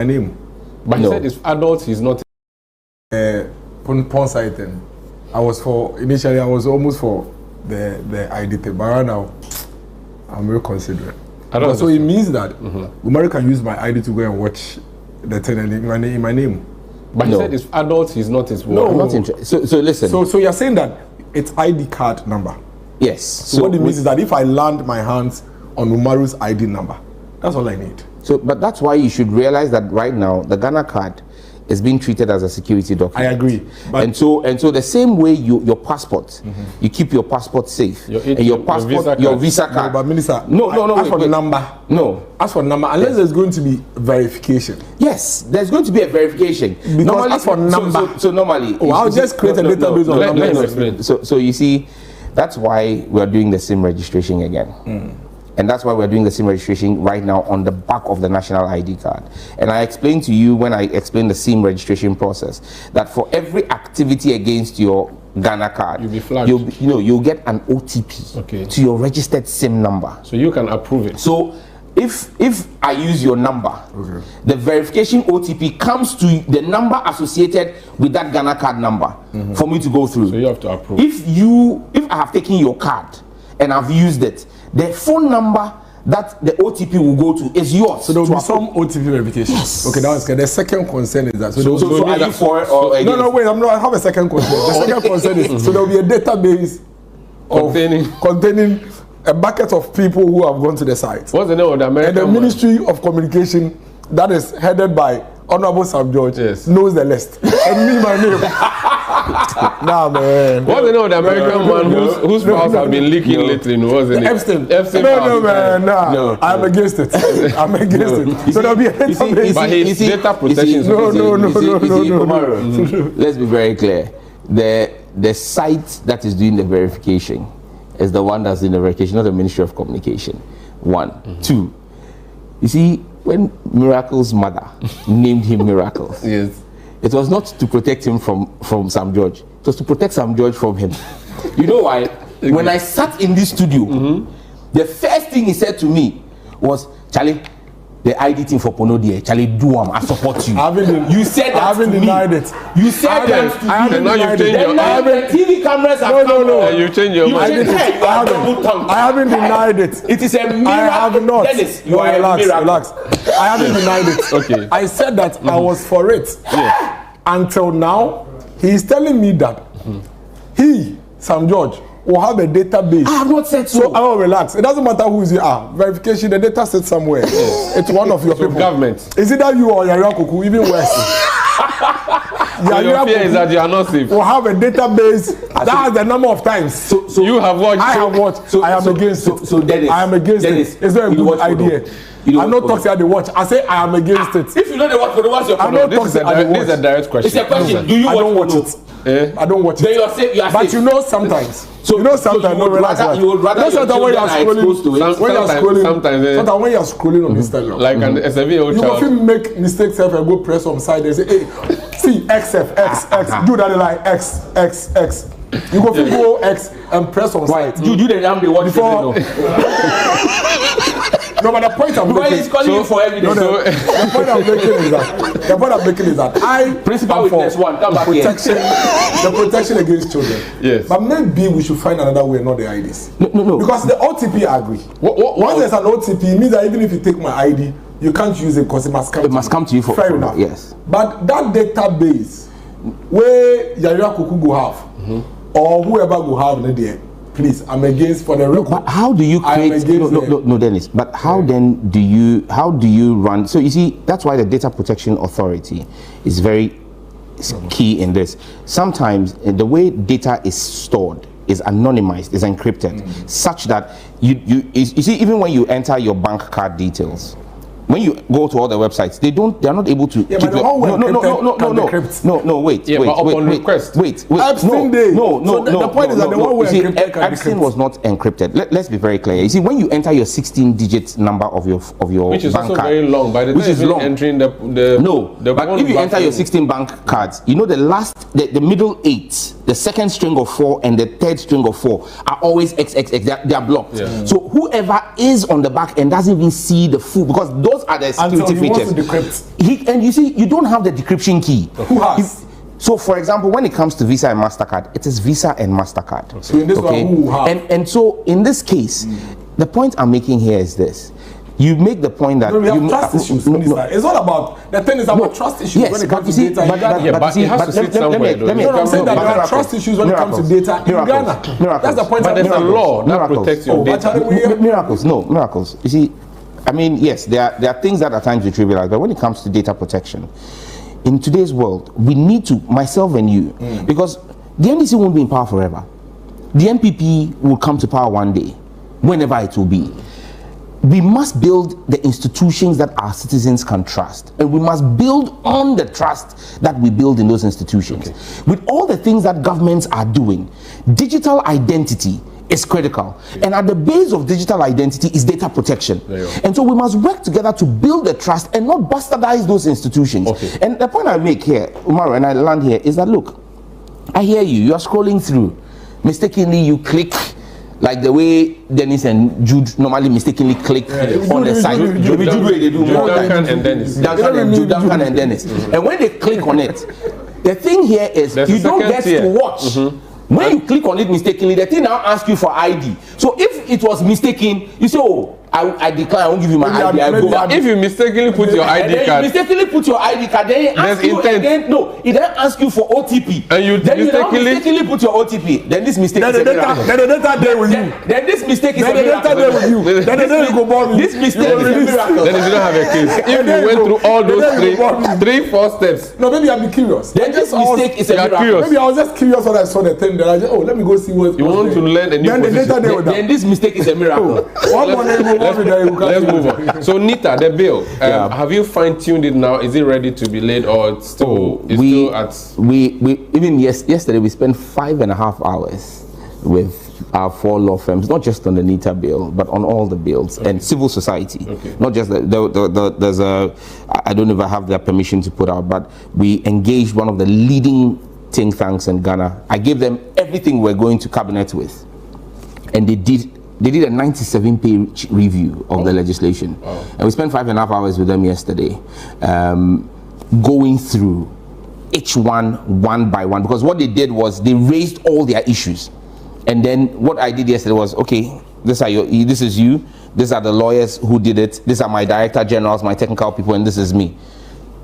My name. But he said it's adults, he's not. Porn site then. Initially I was almost for the ID thing, but right now I'm very considerate. So it means that Umari can use my ID to go and watch the thing in my name. But he said it's adults, he's not his word. No, I'm not interested. So listen. So you're saying that it's ID card number. Yes. So what it means is that if I land my hands on Umaru's ID number, that's all I need. So, but that's why you should realize that right now the Ghana card is being treated as a security document. I agree. And so the same way your passport, you keep your passport safe, your passport, your visa card. But Minister, as for the number. No. As for number, unless there's going to be verification. Yes, there's going to be a verification. Because normally, as for number. So normally. I'll just create a database on numbers. Let's explain. So you see, that's why we're doing the SIM registration again. And that's why we're doing the SIM registration right now on the back of the national ID card. And I explained to you when I explained the SIM registration process that for every activity against your Ghana card, you'll be flagged. You'll get an OTP to your registered SIM number. So you can approve it. So if I use your number, the verification OTP comes to the number associated with that Ghana card number for me to go through. So you have to approve. If I have taken your card and I've used it, the phone number that the OTP will go to is yours. So there will be some OTP verification. Yes. Okay, that was good. The second concern is that. So are you for it or against? No, wait. I have a second concern. The second concern is so there will be a database containing a bucket of people who have gone to the site. What's the name of the American? And the Ministry of Communication that is headed by Honorable Sam George knows the list. And me, my name. Nah, man. What's the name of the American man whose files have been leaking lately? What's the name? Epstein. No, man. Nah. I'm against it. I'm against it. So there'll be a database. But his data protection. No. Let's be very clear. The site that is doing the verification is the one that's doing the verification, not the Ministry of Communication. One. Two. You see, when Miracle's mother named him Miracles, it was not to protect him from Sam George. It was to protect Sam George from him. You know why? When I sat in this studio, the first thing he said to me was, Charlie, the ID thing for Pono there, Charlie, do I support you. You said that I haven't denied it. You said that to me. I haven't denied it. Now the TV cameras have come on. You change your mind. I haven't denied it. It is a miracle. I have not. Dennis, you are a miracle. Relax. I haven't denied it. Okay. I said that I was for it. Until now, he is telling me that he, Sam George, will have a database. I have not said so. So I will relax. It doesn't matter who is you are. Verification, the data sits somewhere. It's one of your people. Government. Is it that you or Yaya Kuku, even worse? So your fear is that you are not safe. Will have a database that has the number of times. So you have watched. I have watched. So I am against it. So Dennis, I am against it. It's not a good idea. I'm not talking about the watch. I say I am against it. If you know the watch, what's your problem? This is a direct question. It's a question. Do you I don't watch it. I don't watch it. Then you are safe. But you know sometimes. So you know sometimes. You would rather sometimes when you are scrolling. Sometimes when you are scrolling on Instagram. Like an SVO child. You can make mistakes and go press on side and say, hey, see XF X. Do that like X. You go X and press on side. You do the damn the watch before. No, but the point I'm making. He's calling you for evidence. The point I'm making is that I principal witness one. Come back the protection against children. Yes. But maybe we should find another way, not the IDs. No. Because the OTP I agree. Once there's an OTP, it means that even if you take my ID, you can't use it because it must come to you. For fair enough. Yes. But that database where Yaya Kuku go have, or whoever go have in there. Please, I'm against for the record. But how do you create? No, Dennis. But how then do you run? So you see, that's why the Data Protection Authority is very key in this. Sometimes the way data is stored is anonymized, is encrypted, such that you see, even when you enter your bank card details, when you go to all the websites, they're not able to. Yeah, but the whole wait. But upon request. Wait. Epstein Day. No. The point is that the one way Epstein was not encrypted. Let's be very clear. You see, when you enter your 16-digit number of your which is bank also card, very long. By the time you're entering the but if you enter your 16 bank cards, you know the middle 8, the second string of 4 and the third string of 4 are always XXX. They are blocked. Yeah. So whoever is on the back end doesn't even see the full, because those are the security features. And you see, you don't have the decryption key. Who has? So, for example, when it comes to Visa and MasterCard, it is Visa and MasterCard. Okay. So in this one, who has? And so in this case, the point I'm making here is this. You make the point that we have trust issues. It's all about, the thing is about trust issues when it comes to data in Ghana. But it has to sit somewhere. I'm saying that there are trust issues when it comes to data in Ghana. That's the point. But there's a law that protects your data. Miracles. You see, I mean, yes, there are things that at times we trivialize, but when it comes to data protection, in today's world, we need to, myself and you, because the NDC won't be in power forever. The NPP will come to power one day, whenever it will be. We must build the institutions that our citizens can trust, and we must build on the trust that we build in those institutions. Okay. With all the things that governments are doing, digital identity is critical. Okay. And at the base of digital identity is data protection. And so we must work together to build the trust and not bastardize those institutions. Okay. And the point I make here, Umaru, and I land here, is that look, I hear you are scrolling through, mistakenly you click, like the way Dennis and Jude normally mistakenly click on the site. Duncan and Dennis. And when they click on it, the thing here is you don't get to watch. When you click on it mistakenly, the thing now asks you for ID. So if it was mistaken, you say, oh, I decline, I won't give you my ID. I go back. If you mistakenly put your ID card, it then asks you again. No, it then asks you for OTP. And you mistakenly put your OTP. Then this mistake is a miracle. Then the data there with you. Then this mistake is a miracle. Then you go bomb this mistake is a miracle. Then you don't have a case. If you went through all those three, 4 steps. No, maybe I'll be curious. Then this mistake is a miracle. Maybe I was just curious when I saw the thing. Then I just, let me go see what you want to learn a new position. Then this mistake is a miracle. Let's move on. So Nita, the bill, have you fine-tuned it now? Is it ready to be laid, or it's still, yesterday we spent 5.5 hours with our 4 law firms, not just on the Nita bill, but on all the bills, and civil society. Not just there's a, I don't know if I have their permission to put out, but we engaged one of the leading think tanks in Ghana. I gave them everything we're going to cabinet with, and they did a 97-page review of the legislation. And we spent 5.5 hours with them yesterday, going through each one by one, because what they did was they raised all their issues. And then what I did yesterday was, okay, this is you, these are the lawyers who did it, these are my director generals, my technical people, and this is me.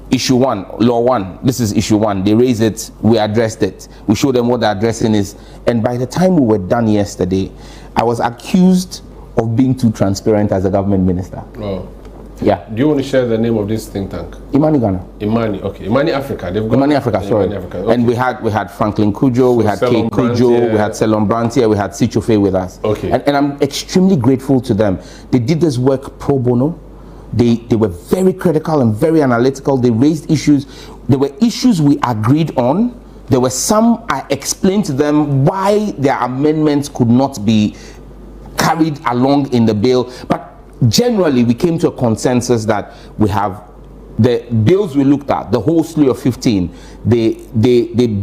Issue 1, law 1, this is issue 1. They raised it, we addressed it, we showed them what the addressing is. And by the time we were done yesterday, I was accused of being too transparent as a government minister. Oh. Yeah. Do you want to share the name of this think tank? Imani Ghana. Imani, okay. Imani Africa. They've got Imani Africa, sorry. Imani Africa. Okay. And we had Franklin Kujo, we had Kay Kujo, we had Selon Brantier, we had Sichofe with us. Okay. And I'm extremely grateful to them. They did this work pro bono. They were very critical and very analytical. They raised issues. There were issues we agreed on. There were some I explained to them why their amendments could not be carried along in the bill. But generally, we came to a consensus that we have the bills we looked at, the whole slew of 15. They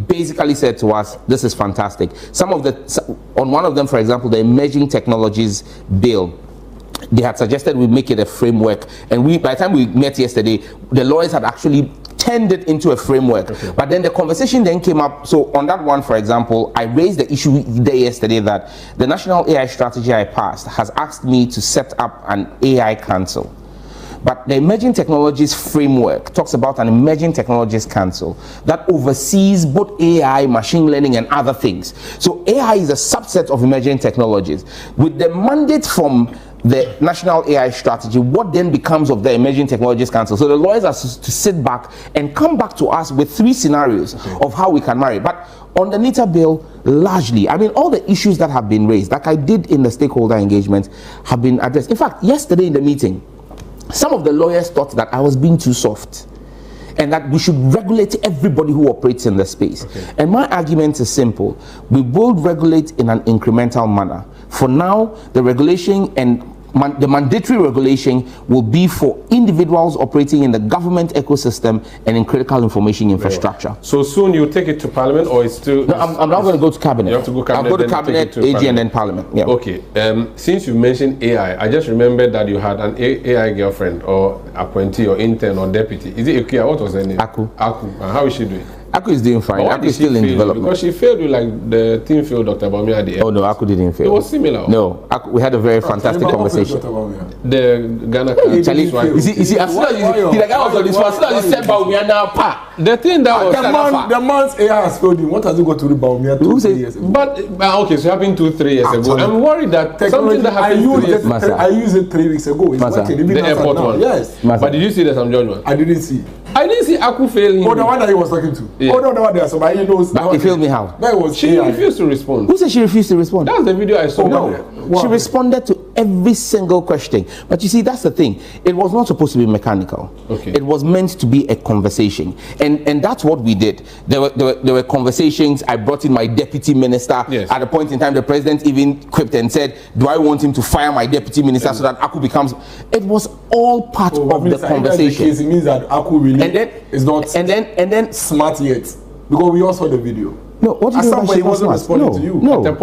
basically said to us, this is fantastic. On one of them, for example, the emerging technologies bill, they had suggested we make it a framework, and by the time we met yesterday, the lawyers had actually turned it into a framework. Okay. But then the conversation then came up. So on that one, for example, I raised the issue there yesterday that the national AI strategy I passed has asked me to set up an AI council. But the emerging technologies framework talks about an emerging technologies council that oversees both AI, machine learning, and other things. So AI is a subset of emerging technologies. With the mandate from the national AI strategy, what then becomes of the emerging technologies council? So the lawyers are to sit back and come back to us with 3 scenarios of how we can marry. But on the NITA bill, largely, I mean, all the issues that have been raised, like I did in the stakeholder engagement, have been addressed. In fact, yesterday in the meeting, some of the lawyers thought that I was being too soft and that we should regulate everybody who operates in the space. Okay. And my argument is simple. We will regulate in an incremental manner. For now, the regulation and the mandatory regulation will be for individuals operating in the government ecosystem and in critical information infrastructure. So soon you take it to Parliament, or it's still? No, I'm not going to go to Cabinet. You have to go Cabinet. I'll go to Cabinet, AG, and then Parliament. Yeah. Okay. Since you mentioned AI, I just remembered that you had an AI girlfriend, or appointee, or intern, or deputy. Is it Ikuya? What was her name? Aku. And how is she doing? Aku is doing fine. Aku is still in development. Because she failed you like the team failed Dr. Baumia at the end. Oh no, Aku didn't fail. It was similar. No, we had a very fantastic conversation. The Ghana Charlie, you see, as soon as the guy was on this one, as soon as he said Baumia now, pa. The thing that was the man's AI has failed him. What has he got to do Baumia 2-3 years ago? But okay, so it happened 2-3 years ago. I'm worried that something that happened I used it 3 weeks ago. It's working. The airport one. Yes. But did you see the Sam George one? I didn't see. I didn't see Aku failing. Oh, the one that he was talking to. Yeah. Oh, no, the one there. So, but he knows. But he failed me how? That was she refused to respond. Who said she refused to respond? That was the video I saw. No, she responded to every single question. But you see, that's the thing. It was not supposed to be mechanical. Okay. It was meant to be a conversation, and that's what we did. There were conversations. I brought in my deputy minister. Yes. At a point in time, the president even quipped and said, "Do I want him to fire my deputy minister so that Aku becomes?" It was all part of the conversation. It means that Aku really is not and then smart yet, because we all saw the video. No, what did he wasn't responding to you? No. At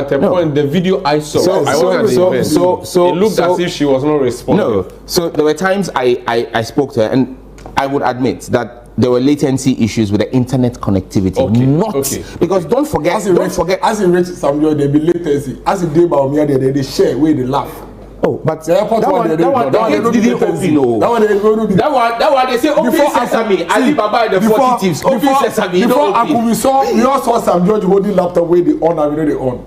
the point, the video I saw, I wasn't at the event. It looked as if she was not responding. No. So there were times I spoke to her, and I would admit that there were latency issues with the internet connectivity. Because don't forget. As you reach some joy, there be latency. As you do Baumia, they share where they laugh. Oh, but that one didn't open. That one they say open sesame. Alibaba the 40 thieves. Open sesame. Before Aku, we all saw some George holding laptop where they on and we know they on.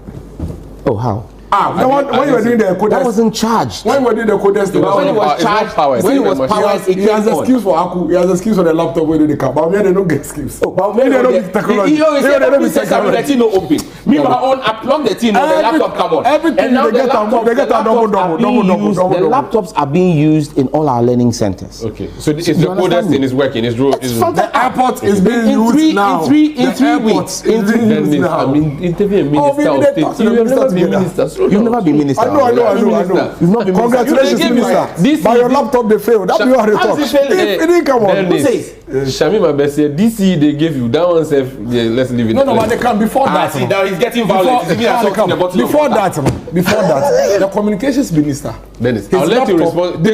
Oh, how? When you were doing the coders, that wasn't charged. When we were doing the coders, when it was charged, when it was powered, he has excuse for Aku. He has excuse for the laptop where they come. But when they don't get excuse. Oh, but when they don't get technology, they don't be technology. The thing no open. Me my own, I plug the thing on the laptop come on. Everything they get a double. The laptops are being used in all our learning centers. Okay, so the coders thing is working. The airport is being used now. In 3 weeks. I mean, interview a minister of state. You have never been minister. You've never been minister. I know. You've not been Congratulations, minister. By your laptop, they failed. That's your talk. It didn't come on. Who says? Shamima Best said, DC they gave you. That one said, let's leave it. No, but they can. Before that. See, now he's getting violent. Before that, the communications minister. Dennis, I'll let you respond.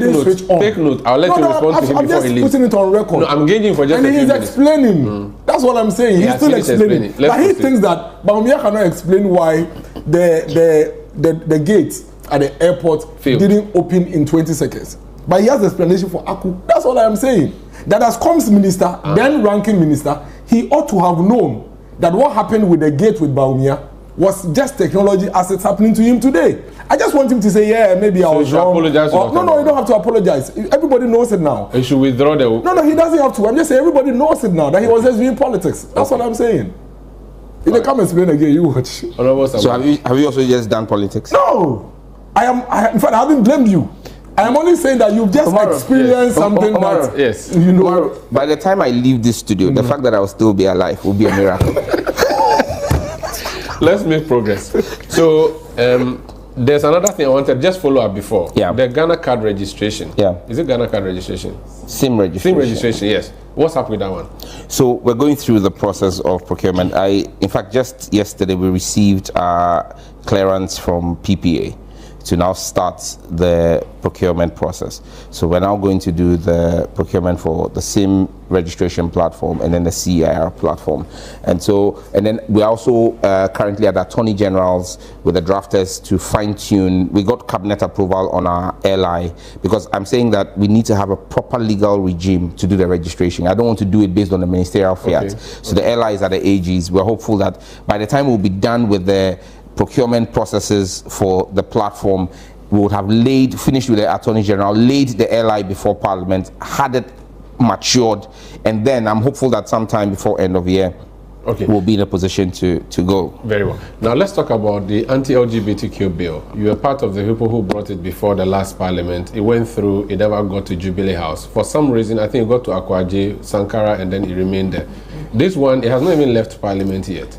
Take note. I'll let you respond to him before he leaves. I'm just putting it on record. No, I'm engaging for just a few minutes. And he's explaining. That's what I'm saying. He's still explaining. But he thinks that Baumia cannot explain why the gate at the airport didn't open in 20 seconds. But he has the explanation for Aku. That's all I'm saying. That as comms minister, then ranking minister, he ought to have known that what happened with the gate with Baumia was just technology as it's happening to him today. I just want him to say, yeah, maybe I was wrong. Apologize no, you don't have to apologize. Everybody knows it now. He should withdraw the... No, he doesn't have to. I'm just saying everybody knows it now, that he was just doing politics. That's what I'm saying. If they come explain again, you watch. So have you also just done politics? No. In fact, I haven't blamed you. I am only saying that you've just experienced something that, you know. By the time I leave this studio, the fact that I will still be alive will be a miracle. Let's make progress. So, there's another thing I wanted, just follow up before. Yeah. The Ghana card registration. Yeah. Is it Ghana card registration? SIM registration. SIM registration, yes. What's up with that one? So we're going through the process of procurement. In fact, just yesterday we received clearance from PPA to now start the procurement process. So we're now going to do the procurement for the SIM registration platform and then the CEIR platform. And then we're also currently at the Attorney General's with the drafters to fine-tune. We got cabinet approval on our LI because I'm saying that we need to have a proper legal regime to do the registration. I don't want to do it based on the ministerial fiat. Okay. So the LI is at the AGs. We're hopeful that by the time we'll be done with the procurement processes for the platform, we would have finished with the Attorney General, laid the LI before Parliament, had it matured, and then I'm hopeful that sometime before end of year, we'll be in a position to go. Very well. Now let's talk about the anti-LGBTQ bill. You were part of the people who brought it before the last Parliament. It went through, it never got to Jubilee House. For some reason, I think it got to Aboagye, Sankara, and then it remained there. This one, it has not even left Parliament yet.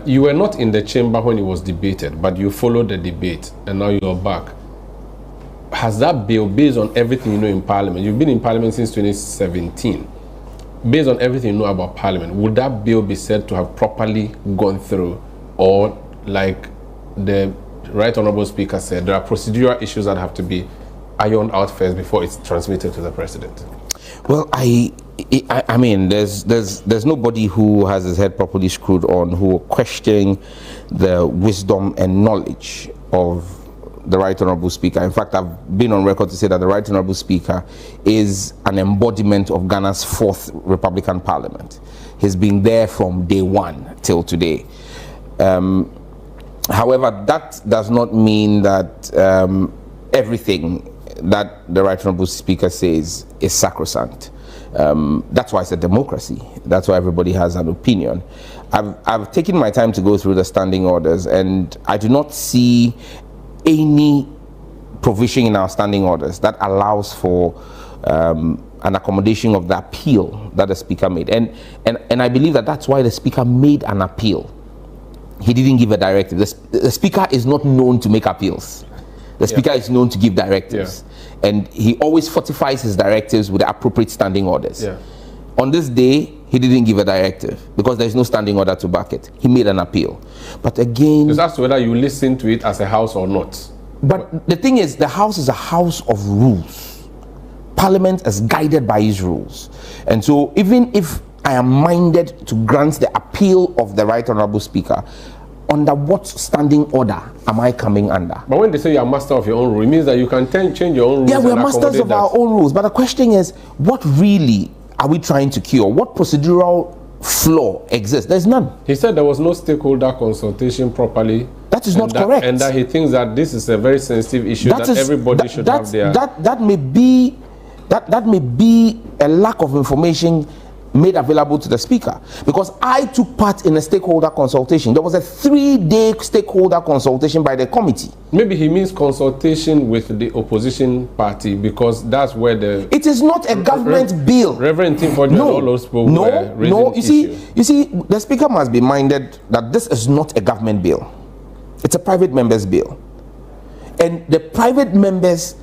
You were not in the chamber when it was debated, but you followed the debate, and now you're back. has that bill, based on everything you know in Parliament, you've been in Parliament since 2017, based on everything you know about Parliament, would that bill be said to have properly gone through, or like the Right Honourable Speaker said, there are procedural issues that have to be ironed out first before it's transmitted to the President? Well, I mean, there's nobody who has his head properly screwed on who will question the wisdom and knowledge of the Right Honourable Speaker. In fact, I've been on record to say that the Right Honourable Speaker is an embodiment of Ghana's 4th Republican Parliament. He's been there from day one till today. However, that does not mean that everything that the Right Honourable Speaker says is sacrosanct. That's why it's a democracy. That's why everybody has an opinion. I've taken my time to go through the standing orders, and I do not see any provision in our standing orders that allows for an accommodation of the appeal that the Speaker made. And I believe that that's why the Speaker made an appeal. He didn't give a directive. The Speaker is not known to make appeals. The Speaker is known to give directives. And he always fortifies his directives with the appropriate standing orders. On this day, he didn't give a directive because there's no standing order to back it. He made an appeal. But again... It's as to whether you listen to it as a house or not. But the thing is, the house is a house of rules. Parliament is guided by his rules. And so even if I am minded to grant the appeal of the Right Honourable Speaker, under what standing order am I coming under? But when they say you are master of your own rule, it means that you can change your own rules. Yeah, we are masters of our own rules. But the question is, what really are we trying to cure? What procedural flaw exists? There's none. He said there was no stakeholder consultation properly. That is not correct. And that he thinks that this is a very sensitive issue that everybody should have their... That may be a lack of information made available to the Speaker, because I took part in a stakeholder consultation. There was a 3-day stakeholder consultation by the committee. Maybe he means consultation with the opposition party, because that's where the... It is not a government bill. Reverend Tim Ford and all those people were raising you see, the Speaker must be minded that this is not a government bill. It's a private member's bill. And the private members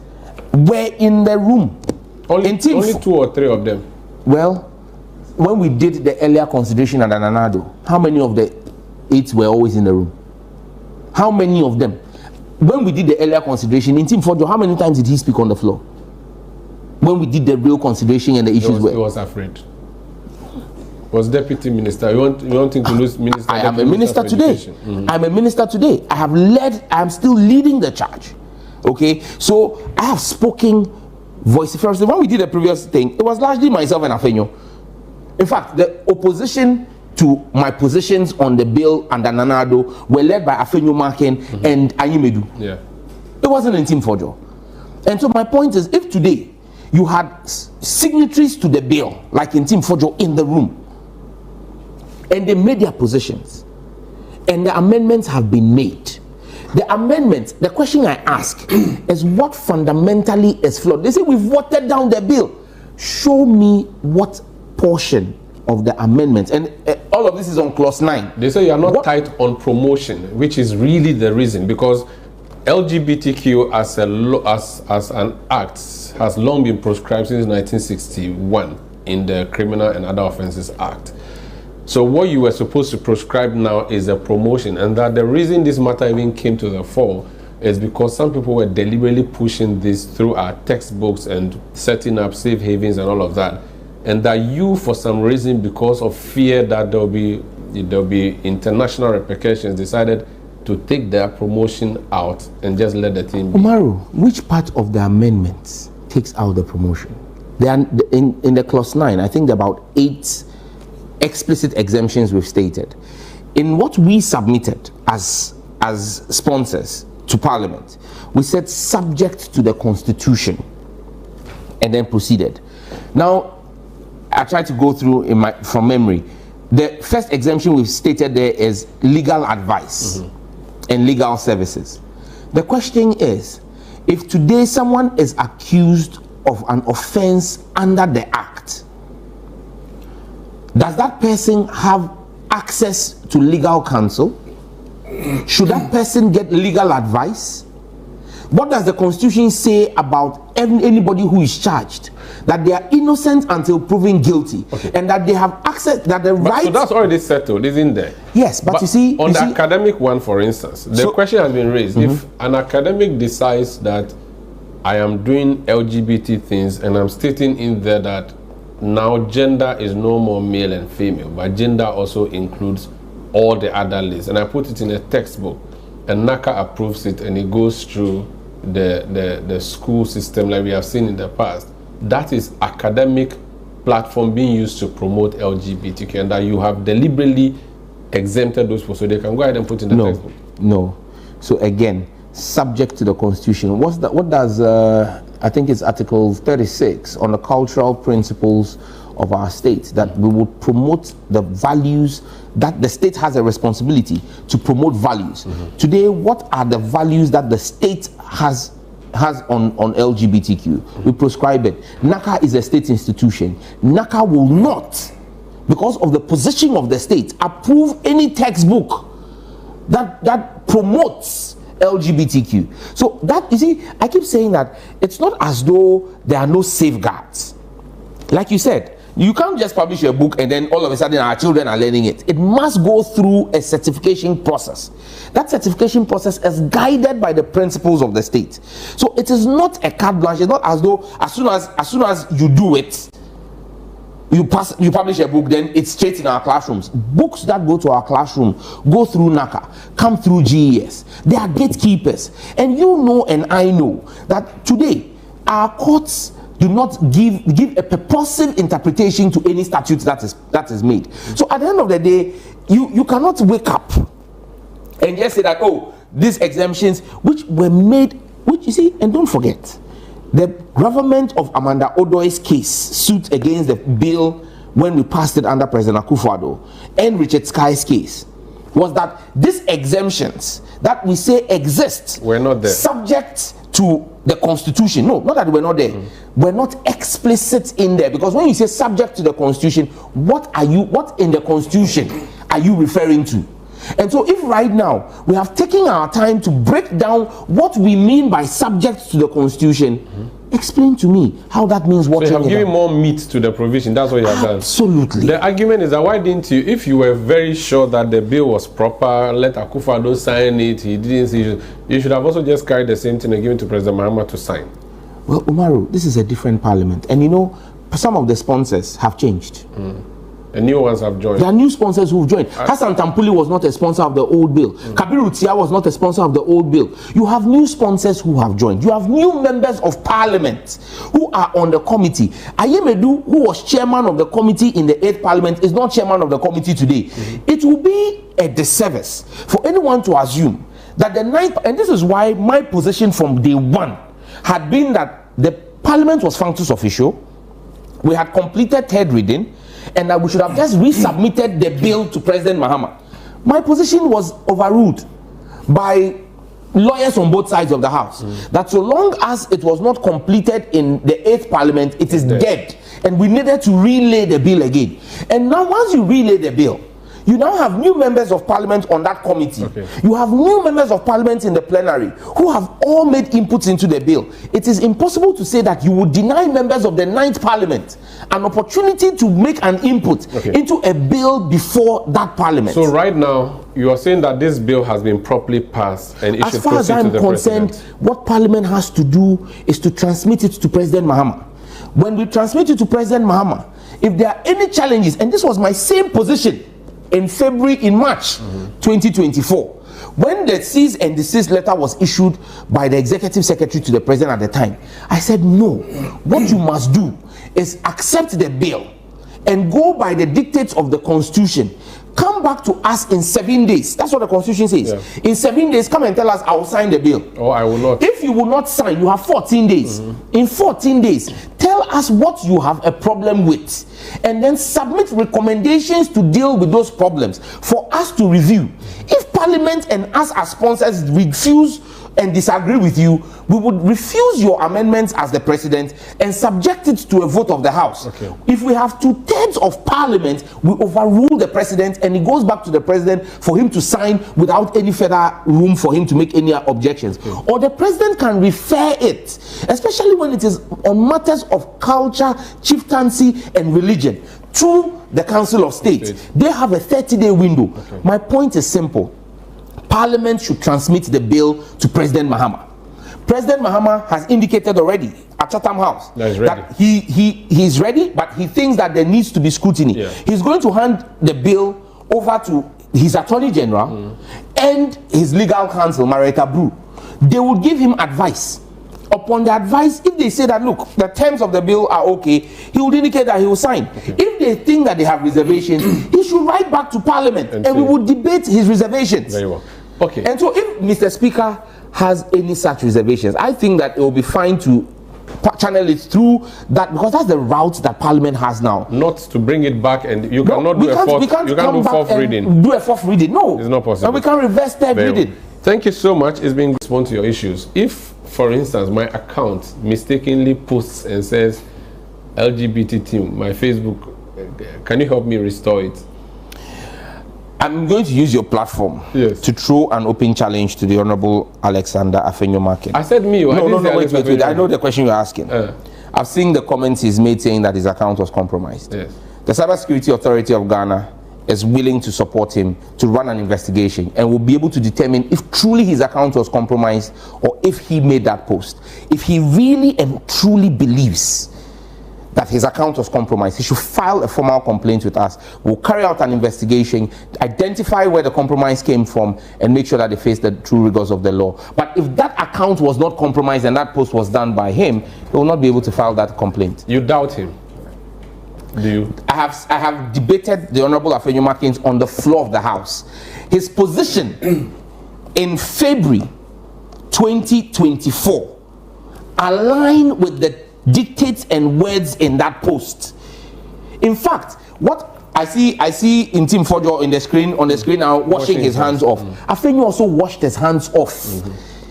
were in the room. Only 2 or 3 of them. Well, when we did the earlier consideration at Ananado, how many of the 8 were always in the room? How many of them? When we did the earlier consideration, in Team Fojo, how many times did he speak on the floor? When we did the real consideration and the issues were... He was afraid. Was deputy minister. You want him to lose minister? I am a minister today. I'm a minister today. I'm still leading the charge. Okay? So I have spoken vociferously. When we did the previous thing, it was largely myself and Afenyo. In fact, the opposition to my positions on the bill and Nanado were led by Afenyo Marken and Anyimedu. Yeah. It wasn't in Team Fojo. And so my point is, if today you had signatories to the bill, like in Team Fojo, in the room, and they made their positions, and the amendments have been made, the question I ask is, what fundamentally is flawed? They say we've watered down the bill. Show me what portion of the amendments, and all of this is on clause 9. They say you are not tight on promotion, which is really the reason, because LGBTQ as an act has long been proscribed since 1961 in the Criminal and Other Offences Act. So what you were supposed to prescribe now is a promotion, and that the reason this matter even came to the fore is because some people were deliberately pushing this through our textbooks and setting up safe havens and all of that. And that you, for some reason, because of fear that there'll be international repercussions, decided to take their promotion out and just let the thing be. Umaru, which part of the amendments takes out the promotion? They are in the clause 9. I think there are about 8 explicit exemptions we've stated. In what we submitted as sponsors to Parliament, we said subject to the Constitution, and then proceeded. Now, I tried to go through from memory. The first exemption we've stated there is legal advice and legal services. The question is, if today someone is accused of an offense under the Act, does that person have access to legal counsel? Should that person get legal advice? What does the Constitution say about anybody who is charged? That they are innocent until proven guilty, and that they have access, that the right. So that's already settled, isn't there? Yes, but you see, on the academic one, for instance, the question has been raised: if an academic decides that I am doing LGBT things, and I'm stating in there that now gender is no more male and female, but gender also includes all the other lists, and I put it in a textbook, and NACA approves it, and it goes through the school system like we have seen in the past. That is academic platform being used to promote LGBTQ, and that you have deliberately exempted those people so they can go ahead and put in the textbook. No. So again, subject to the Constitution. What does I think it's Article 36 on the cultural principles of our state, that we would promote the values, that the state has a responsibility to promote values. Today, what are the values that the state has on LGBTQ? We prescribe it. NACA is a state institution. NACA will not, because of the position of the state, approve any textbook that promotes LGBTQ. So that, you see, I keep saying that it's not as though there are no safeguards. Like you said, you can't just publish a book and then all of a sudden our children are learning it. It must go through a certification process. That certification process is guided by the principles of the state. So it is not a carte blanche. It's not as though as soon as you do it, you publish a book, then it's straight in our classrooms. Books that go to our classroom go through NACA, come through GES. They are gatekeepers. And you know and I know that today our courts do not give a purposive interpretation to any statute that is made. So at the end of the day, you cannot wake up and just say that, oh, these exemptions which were made, which you see, and don't forget, the government of Amanda Odoi's case, suit against the bill when we passed it under President Akufo-Addo, and Richard Sky's case, was that these exemptions that we say exist were not there, subject to the Constitution. No, not that we're not there. We're not explicit in there, because when you say subject to the Constitution, what in the Constitution are you referring to? And so if right now we have taken our time to break down what we mean by subject to the Constitution, explain to me how that means what. So you have given more meat to the provision. That's what you have done. Absolutely. The argument is that why didn't you, if you were very sure that the bill was proper, let Akufo-Addo sign it, he didn't see, you should have also just carried the same thing and given to President Mahama to sign. Well, Umaru, this is a different parliament, and you know, some of the sponsors have changed. The new ones have joined. There are new sponsors who've joined. Hassan Tampuli was not a sponsor of the old bill. Kabiru Tia was not a sponsor of the old bill. You have new sponsors who have joined. You have new members of parliament who are on the committee. Ayemedu, who was chairman of the committee in the 8th parliament, is not chairman of the committee today. It will be a disservice for anyone to assume that the 9th, and this is why my position from day one had been that the parliament was functus officio, we had completed 3rd reading, and that we should have just resubmitted the bill to President Mahama. My position was overruled by lawyers on both sides of the house, that so long as it was not completed in the 8th parliament, it is dead, and we needed to relay the bill again. And now once you relay the bill, you now have new members of parliament on that committee. You have new members of parliament in the plenary who have all made inputs into the bill. It is impossible to say that you would deny members of the 9th parliament an opportunity to make an input into a bill before that parliament. So right now, you are saying that this bill has been properly passed and it should proceed to the president. As far as I'm concerned, what parliament has to do is to transmit it to President Mahama. When we transmit it to President Mahama, if there are any challenges, and this was my same position in March 2024, when the cease and desist letter was issued by the executive secretary to the president at the time, I said, no, what you must do is accept the bill and go by the dictates of the Constitution. Come back to us in 7 days. That's what the Constitution says. In 7 days, come and tell us, I will sign the bill. Or I will not. If you will not sign, you have 14 days. In 14 days, tell us what you have a problem with, and then submit recommendations to deal with those problems for us to review. If Parliament and us as sponsors refuse and disagree with you, we would refuse your amendments as the president and subject it to a vote of the House. Okay. If we have 2/3 of Parliament, we overrule the president and it goes back to the president for him to sign without any further room for him to make any objections. Okay. Or the president can refer it, especially when it is on matters of culture, chieftaincy, and religion, to the Council of State. They have a 30-day window. Okay. My point is simple. Parliament should transmit the bill to President Mahama. President Mahama has indicated already at Chatham House that he's ready, but he thinks that there needs to be scrutiny. Yeah. He's going to hand the bill over to his Attorney General and his legal counsel, Marietta Brew. They will give him advice. Upon the advice, if they say that, look, the terms of the bill are okay, he will indicate that he will sign. Okay. If they think that they have reservations, he should write back to Parliament and we will debate his reservations. Very well. Okay. And so if Mr. Speaker has any such reservations, I think that it will be fine to channel it through that, because that's the route that Parliament has now. Not to bring it back, and you cannot do a fourth reading. Do a fourth reading. No. It's not possible. And we can reverse third reading. Well. Thank you so much. It's been respond to your issues. If, for instance, my account mistakenly posts and says LGBT team, my Facebook, can you help me restore it? I'm going to use your platform to throw an open challenge to the Honorable Alexander Afenyo-Markin. I said me. No, wait. I know the question you're asking. I've seen the comments he's made saying that his account was compromised. Yes. The Cybersecurity Authority of Ghana is willing to support him to run an investigation and will be able to determine if truly his account was compromised or if he made that post. If he really and truly believes that his account was compromised, he should file a formal complaint with us. We'll carry out an investigation, identify where the compromise came from, and make sure that they face the true rigors of the law. But if that account was not compromised and that post was done by him, he will not be able to file that complaint. You doubt him? Do you? I have debated the Honorable Afenyo-Markin on the floor of the House. His position in February 2024 aligned with the dictates and words in that post. In fact, what I see in Tim Fojo on the screen now washing his hands off. Afenyo also washed his hands off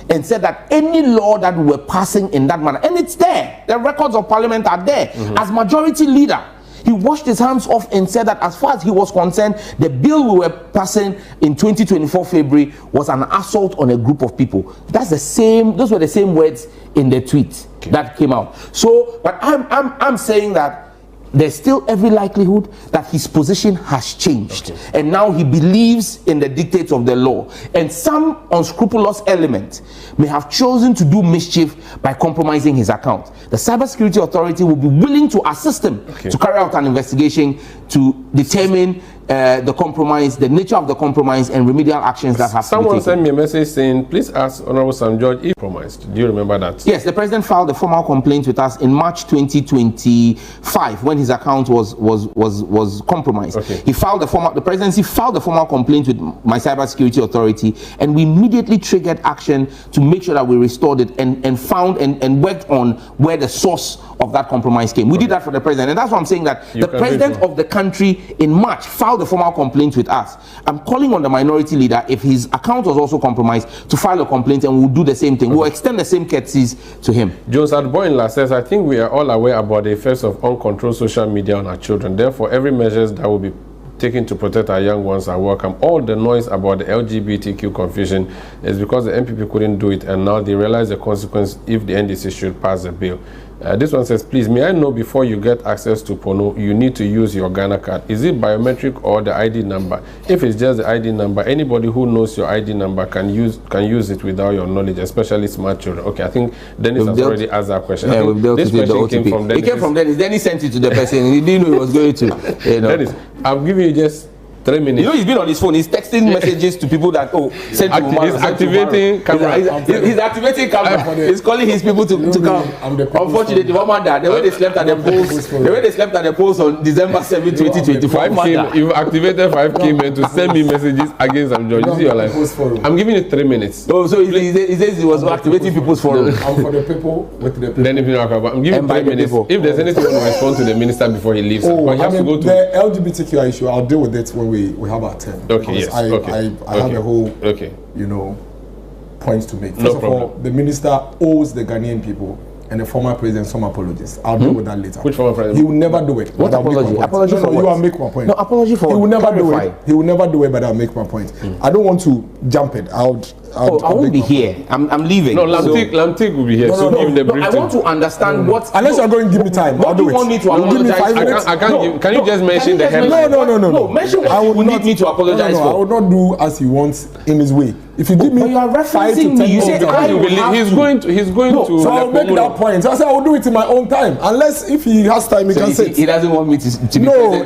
and said that any law that we were passing in that manner, and it's there, the records of Parliament are there, as majority leader, he washed his hands off and said that as far as he was concerned, the bill we were passing in 2024 February was an assault on a group of people. Those were the same words in the tweet that came out. So, but I'm saying that there's still every likelihood that his position has changed. And now he believes in the dictates of the law. And some unscrupulous element may have chosen to do mischief by compromising his account. The Cybersecurity Authority will be willing to assist him to carry out an investigation to determine the compromise, the nature of the compromise, and remedial actions that have to be taken. Someone sent me a message saying, please ask Honorable Sam George if compromised. Do you remember that? Yes, the President filed a formal complaint with us in March 2025 when his account was compromised. The Presidency filed a formal complaint with my Cybersecurity Authority, and we immediately triggered action to make sure that we restored it and found and worked on where the source of that compromise came. We did that for the President, and that's why I'm saying that the President of the country in March filed a formal complaint with us. I'm calling on the minority leader, if his account was also compromised, to file a complaint, and we'll do the same thing. We'll extend the same courtesies to him. Jones Adboinla says, I think we are all aware about the effects of uncontrolled social media on our children. Therefore, every measure that will be taken to protect our young ones are welcome. All the noise about the LGBTQ confusion is because the MPP couldn't do it, and now they realize the consequence if the NDC should pass the bill. This one says, please, may I know before you get access to Pono, you need to use your Ghana card. Is it biometric or the ID number? If it's just the ID number, anybody who knows your ID number can use it without your knowledge, especially smart children. Okay, I think Dennis has already asked that question. Yeah, we've dealt with the OTP. It came from Dennis. Dennis sent it to the person. He didn't know he was going to. Dennis, I'm giving you just 3 minutes. You know, he's been on his phone. He's texting messages to people that send to Umar. He's activating camera. He's activating camera. He's calling his people to come. Unfortunately, the way they slept at the polls, on December 7, 2024. You've activated 5K men to send me messages against Sam George. You see your life. I'm giving you 3 minutes. Oh, so he says he was activating people's forum. I'm for the people with the people. I'm giving 3 minutes. If there's anything to respond to the minister before he leaves, but he has to go to the LGBTQ issue. I'll deal with it when we have our turn. Okay, yes. I have a whole, points to make. First of all, the minister owes the Ghanaian people and the former president some apologies. I'll deal with that later. Which former president? He will never do it. What apology? Apology for what? You will make my point. No, apology for He will never do clarify. it. He will never do it, but I'll make my point. I don't want to jump it. I won't be here. I'm leaving. No, Lamtik will be here. No, give the briefing. I want to understand what. Unless you're going to give me time, I'll do it. You want me to apologize? Give me 5 minutes. Can you just mention the headline? No. Mention what you need me to apologize for. I will not do as he wants in his way. If you give me, but you are 5 to 10 referencing me. You say he's going to. So I'll make that point. So I said I will do it in my own time. Unless if he has time, he can say it. He doesn't want me to be No,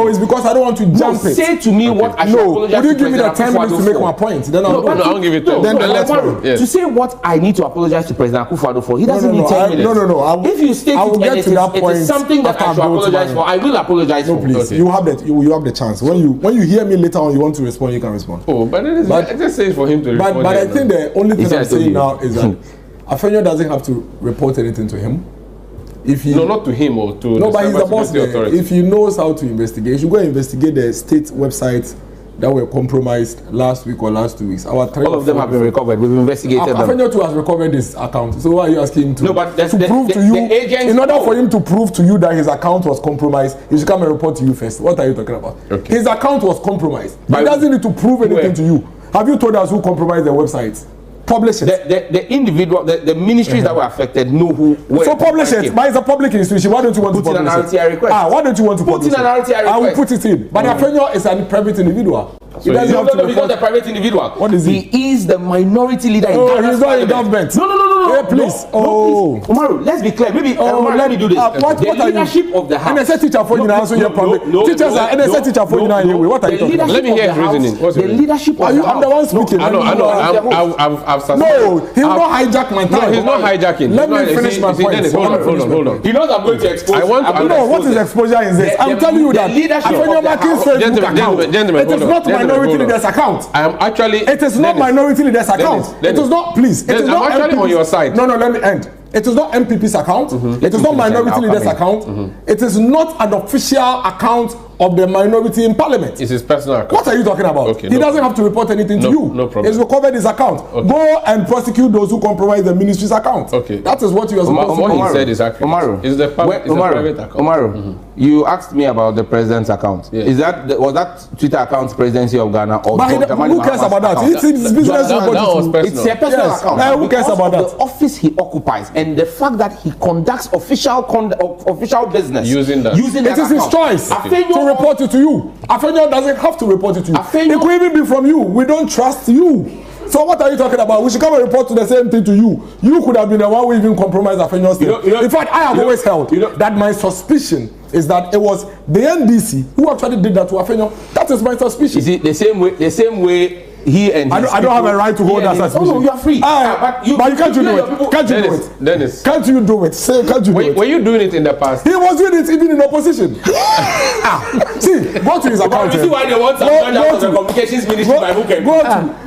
it's because I don't want to jump it. Say to me what I should apologize. Would you give me the 10 minutes to make my point? Then I'll do it. I'll give it to Then let's go. To say what I need to apologize to President Akufo-Addo for, he doesn't need 10 minutes. No. If you state it is something that I should apologize for, I will apologize for. No, please. You have the chance. When you hear me later on, you want to respond, you can respond. Oh, but it is. Just say for him to respond. But I think the only thing I'm saying now is that Afenyo doesn't have to report anything to him. If he not to him or to no, but he's the boss there. If he knows how to investigate, he should go and investigate the state websites that were compromised last week or last 2 weeks. All of them have been recovered. We've investigated them. Afenyo too has recovered his account. So why are you asking him to? No, but to prove to you. In order for him to prove to you that his account was compromised, he should come and report to you first. What are you talking about? Okay. His account was compromised. He doesn't need to prove anything to you. Have you told us who compromised the websites? Publish it. The individual, the ministries that were affected know who. So publish it. But it's a public institution. Why don't you want to publish it? Put in an RTI request. Why don't you want to publish it? Put in an RTI request. I will put it in. But Afenyo is a private individual. He doesn't have to report. He's not a private individual. What is he? He is the minority leader in Ghana's he's not in government. No. Hey, please. No, please. Umaru, let's be clear. Maybe let me do this. The leadership of the house. NSA teacher for you now, so you're public. Teachers are NSA teacher for you now. What are you talking about? Let me hear his reasoning. The leadership of the house. I'm the one speaking. I know. I've No, he will not hijack my time. No, he's not hijacking. Let me finish my point. Hold on. He knows I'm going to expose. What is exposure in this? I'm telling you that Afenyo Makin's Facebook account. It is not minority leaders account. I am actually. It is not minority leaders account. It is not. Please. It is not actually on your side. No. Let me end. It is not MPP's account. It is not minority leaders account. It is not an official account of the minority in parliament. It's his personal account. What are you talking about? Okay, he doesn't have to report anything to you. No problem. He's recovered his account. Okay. Go and prosecute those who compromise the ministry's account. Okay. That is what you are supposed to do. What he said is accurate. Umaru. It's the private account. Umaru, you asked me about the president's account. Yeah. Was that Twitter account presidency of Ghana or but who cares about that? It's his business. That was personal. It's a personal account. Who cares about that? The office he occupies and the fact that he conducts official business using that. It is his choice to report it to you. Afenyo doesn't have to report it to you. It could even be from you. We don't trust you. So what are you talking about? We should come and report to the same thing to you. You could have been the one who even compromised Afenyo's thing. In fact, I have always held that my suspicion is that it was the NDC who actually did that to Afenyo. That is my suspicion. Is it the same way he and I don't have a right to hold that suspicion. Oh no, you are free. But you can't do it. Can't you do it? Dennis. Can't you do it? Say, can't you do it? Were you doing it in the past? He was doing it even in opposition. See, go to his account. You see why they want to go to the communications ministry by hook and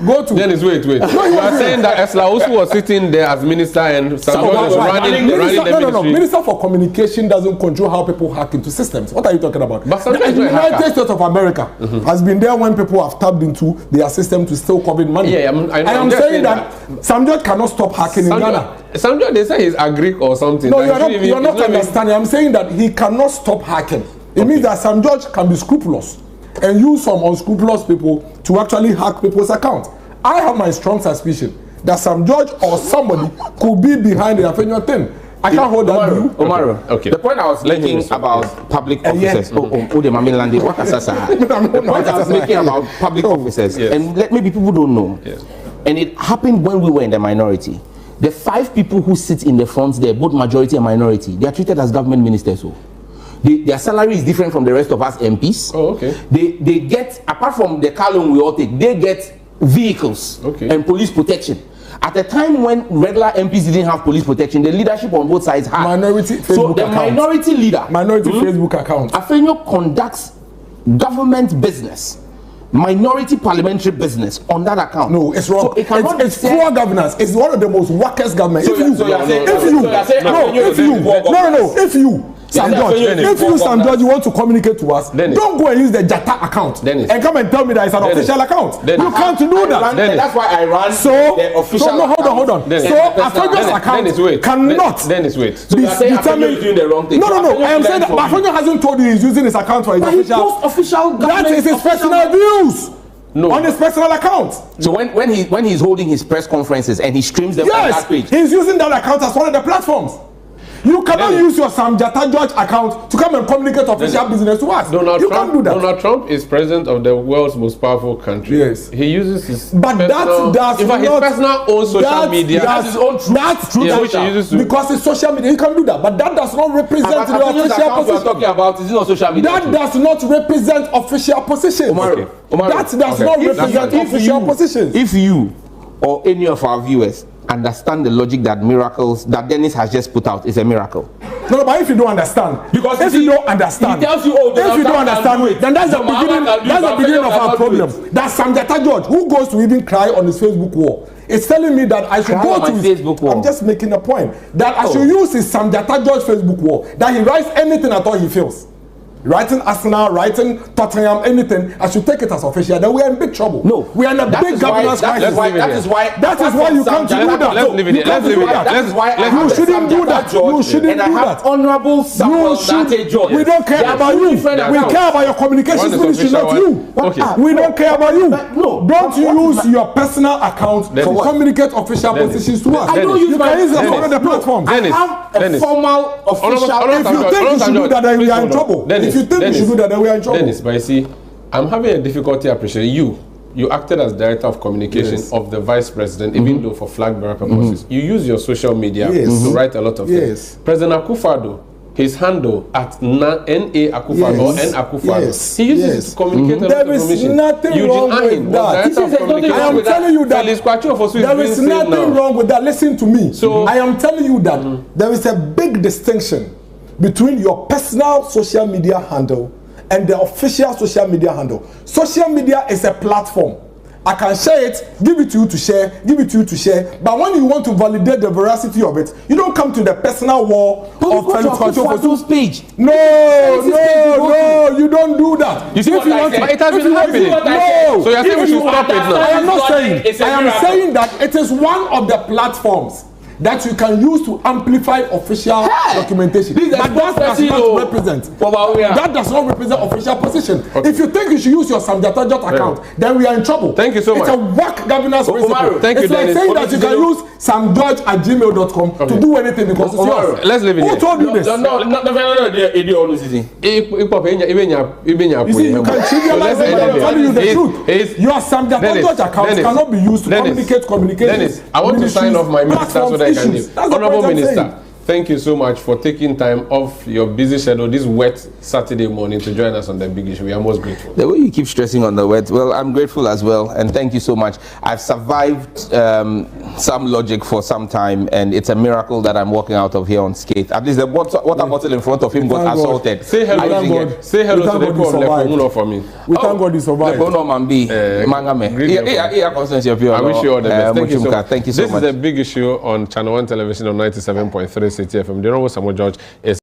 go to. Dennis, wait. You are saying that Esla also was sitting there as minister and someone was running the ministry. No. Minister for communication doesn't control how people hack into systems. What are you talking about? But the United States of America has been there when people have tapped into their system to steal COVID money. Yeah, I am saying that Samjot cannot stop hacking in Ghana. Samjot, they say he's a Greek or something. No, you're not understanding. I'm saying that he cannot stop hacking. It means that Samjot can be scrupulous and use some unscrupulous people to actually hack people's accounts. I have my strong suspicion that Samjot or somebody could be behind the Afenyo thing. I can't hold that view. Umaru, okay. The point I was making about public officers. The point I was making about public officers, and maybe people don't know. Yes. And it happened when we were in the minority. The 5 people who sit in the front there, both majority and minority, they are treated as government ministers. So their salary is different from the rest of us MPs. Oh, okay. They get, apart from the car loan we all take, they get vehicles and police protection. At a time when regular MPs didn't have police protection, the leadership on both sides had. Minority Facebook so the account. Minority leader, Facebook account. Afenyo conducts government business, minority parliamentary business on that account. No, it's wrong. So it's poor governance. It's one of the most workest governments. If you Sam George, if you Sam George, you want to communicate to us, don't go and use the Jata account and come and tell me that it's an official account. You can't do that. That's why I ran the official. So no, hold on. So Afenyo's account cannot. Wait. So you are saying Afenyo is doing the wrong thing? No. I am saying that Afenyo hasn't told you he's using his account for his official. That is his personal views. No. On his personal account. So when he's holding his press conferences and he streams them on that page, he's using that account as one of the platforms. You cannot use your Sam Jata George account to come and communicate official business to us. Can't do that. Donald Trump is president of the world's most powerful country. Yes. He uses his his personal own social media. That's his own truth. That's true. Because it's social media, he can do that. But that does not represent the official position. We're talking about is not social media. That does not represent official position. That does not represent official position. If you or any of our viewers understand the logic that miracles that Dennis has just put out is a miracle. No, but if you don't understand, because if you don't understand, he tells you, if you don't understand, then that's the beginning. That's the beginning of our problem. That's Sam Jata George who goes to even cry on his Facebook wall. It's telling me that I should go to his Facebook wall. I'm just making a point that I should use his Sam Jata George Facebook wall. That he writes anything at all he feels. Writing Arsenal, writing Tottenham, anything, I should take it as official. Then we are in big trouble. No, we are in a big governance crisis. That is why you can't do that. Let's leave it. That is why you shouldn't do that. You shouldn't do that. Honorable Samuel Dante George. We don't care about you. We care about your communications ministry, not you. Okay. We don't care about you. No, don't use your personal account to communicate official positions to us. You can use it on other platforms. I have a formal official. If you think you should do that, then we are in trouble. If you think we should do that, then we are in trouble. Dennis, but you see, I'm having a difficulty appreciating you acted as director of communication of the vice president, even though for flag bearer purposes. You use your social media to write a lot of things. President Akufo-Addo, his handle at NA Akufo-Addo or N Akufo-Addo, he uses it to communicate a lot of information. There is nothing wrong with that. I am telling you that there is nothing wrong with that. Listen to me. So I am telling you that there is a big distinction between your personal social media handle and the official social media handle. Social media is a platform. I can share it, give it to you to share, give it to you to share. But when you want to validate the veracity of it, you don't come to the personal wall of Felix page. No, you don't do that. You see what I said? It has been happening. No. So you're saying we should stop it now? I am not saying. I am saying that it is one of the platforms that you can use to amplify official documentation. But that does not represent. That does not represent official position. Okay. If you think you should use your Sam Jata George account, then we are in trouble. Thank you so much. It's a whack governance principle. Thank you, it's like Dennis. saying that you can use samgeorge@gmail.com to do anything because it's yours. Let's leave it here. Who told you this? You see, you can change your life, but I'm telling you the truth. Your Sam Jata George account cannot be used to communicate communication. Dennis, I want to sign off my minister so that I can leave. Honorable Minister, thank you so much for taking time off your busy schedule this wet Saturday morning to join us on the big issue. We are most grateful. The way you keep stressing on the wet, well, I'm grateful as well, and thank you so much. I've survived some logic for some time, and it's a miracle that I'm walking out of here unscathed. At least the water bottle in front of him got assaulted. Say hello. Say hello to the people of Lekomuno for me. We thank God he survived. I wish you all the best. Thank you so much. Thank you so much. This is the big issue on Channel 1 Television on 97.3 City FM. Do you know what Samuel George is?